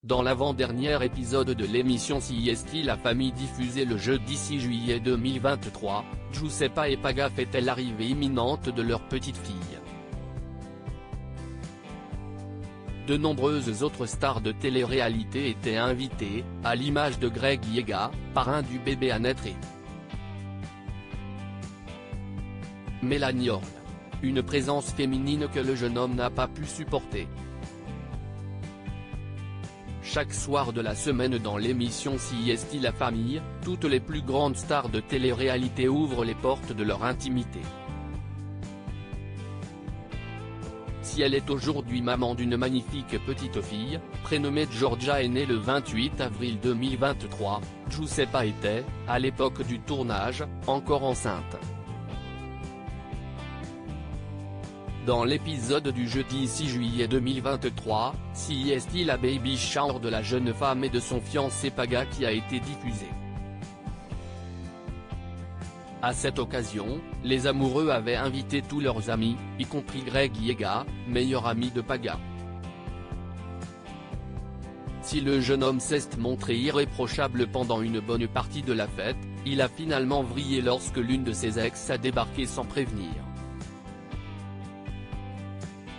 Dans l'avant-dernier épisode de l'émission CIST La famille diffusée le jeudi 6 juillet 2023, Giuseppa et Paga fêtaient l'arrivée imminente de leur petite fille. De nombreuses autres stars de télé-réalité étaient invitées, à l'image de Greg Yega, parrain du bébé à naître, et Mélanie Orle. Une présence féminine que le jeune homme n'a pas pu supporter. Chaque soir de la semaine dans l'émission CIST La famille, toutes les plus grandes stars de télé-réalité ouvrent les portes de leur intimité. Si elle est aujourd'hui maman d'une magnifique petite fille, prénommée Georgia et née le 28 avril 2023, Giuseppa était, à l'époque du tournage, encore enceinte. Dans l'épisode du jeudi 6 juillet 2023, CIST La baby shower de la jeune femme et de son fiancé Paga qui a été diffusé. À cette occasion, les amoureux avaient invité tous leurs amis, y compris Greg Yega, meilleur ami de Paga. Si le jeune homme s'est montré irréprochable pendant une bonne partie de la fête, il a finalement vrillé lorsque l'une de ses ex a débarqué sans prévenir.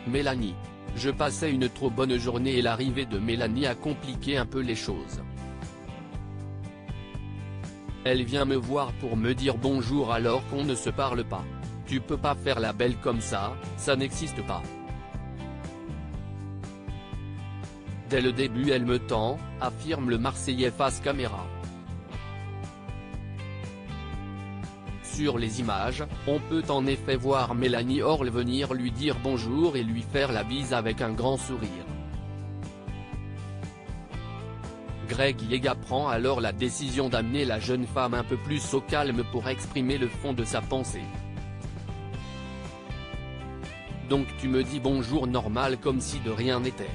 Mélanie. Je passais une trop bonne journée et l'arrivée de Mélanie a compliqué un peu les choses. Elle vient me voir pour me dire bonjour alors qu'on ne se parle pas. Tu peux pas faire la belle comme ça n'existe pas. Dès le début elle me tend, affirme le Marseillais face caméra. Sur les images, on peut en effet voir Mélanie Orle venir lui dire bonjour et lui faire la bise avec un grand sourire. Greg Yega prend alors la décision d'amener la jeune femme un peu plus au calme pour exprimer le fond de sa pensée. Donc tu me dis bonjour normal comme si de rien n'était.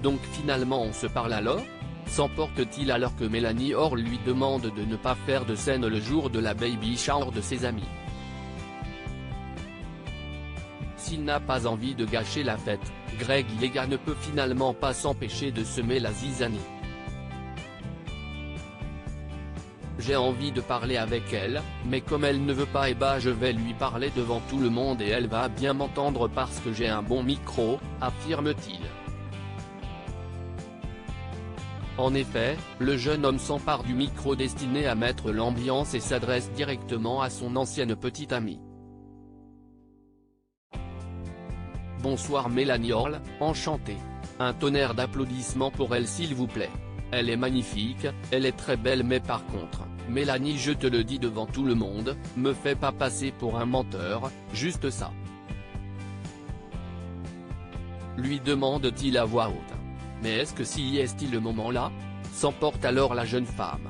Donc finalement on se parle alors ? S'emporte-t-il alors que Mélanie Orle lui demande de ne pas faire de scène le jour de la baby shower de ses amis. S'il n'a pas envie de gâcher la fête, Greg Yega ne peut finalement pas s'empêcher de semer la zizanie. J'ai envie de parler avec elle, mais comme elle ne veut pas je vais lui parler devant tout le monde et elle va bien m'entendre parce que j'ai un bon micro, affirme-t-il. En effet, le jeune homme s'empare du micro destiné à mettre l'ambiance et s'adresse directement à son ancienne petite amie. Bonsoir Mélanie Orle, enchantée. Un tonnerre d'applaudissements pour elle s'il vous plaît. Elle est magnifique, elle est très belle mais par contre, Mélanie je te le dis devant tout le monde, me fais pas passer pour un menteur, juste ça. Lui demande-t-il à voix haute. Mais est-ce que CIST le moment là ? S'emporte alors la jeune femme.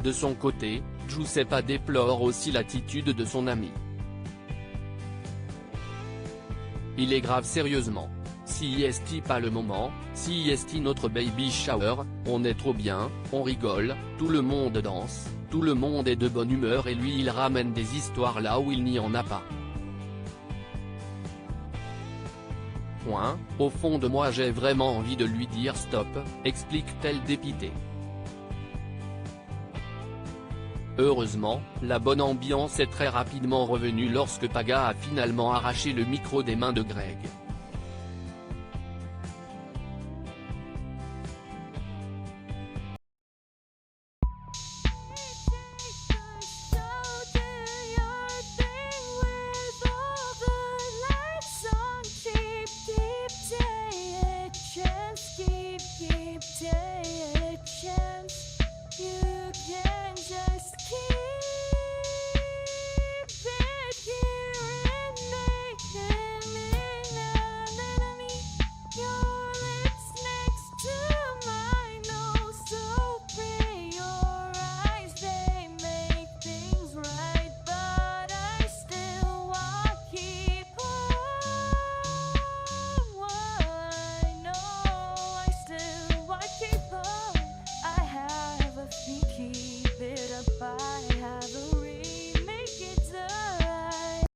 De son côté, Giuseppa déplore aussi l'attitude de son ami. Il est grave sérieusement. CIST pas le moment, CIST notre baby shower, on est trop bien, on rigole, tout le monde danse, tout le monde est de bonne humeur et lui il ramène des histoires là où il n'y en a pas. Au fond de moi j'ai vraiment envie de lui dire stop, explique-t-elle dépitée. Heureusement, la bonne ambiance est très rapidement revenue lorsque Paga a finalement arraché le micro des mains de Greg.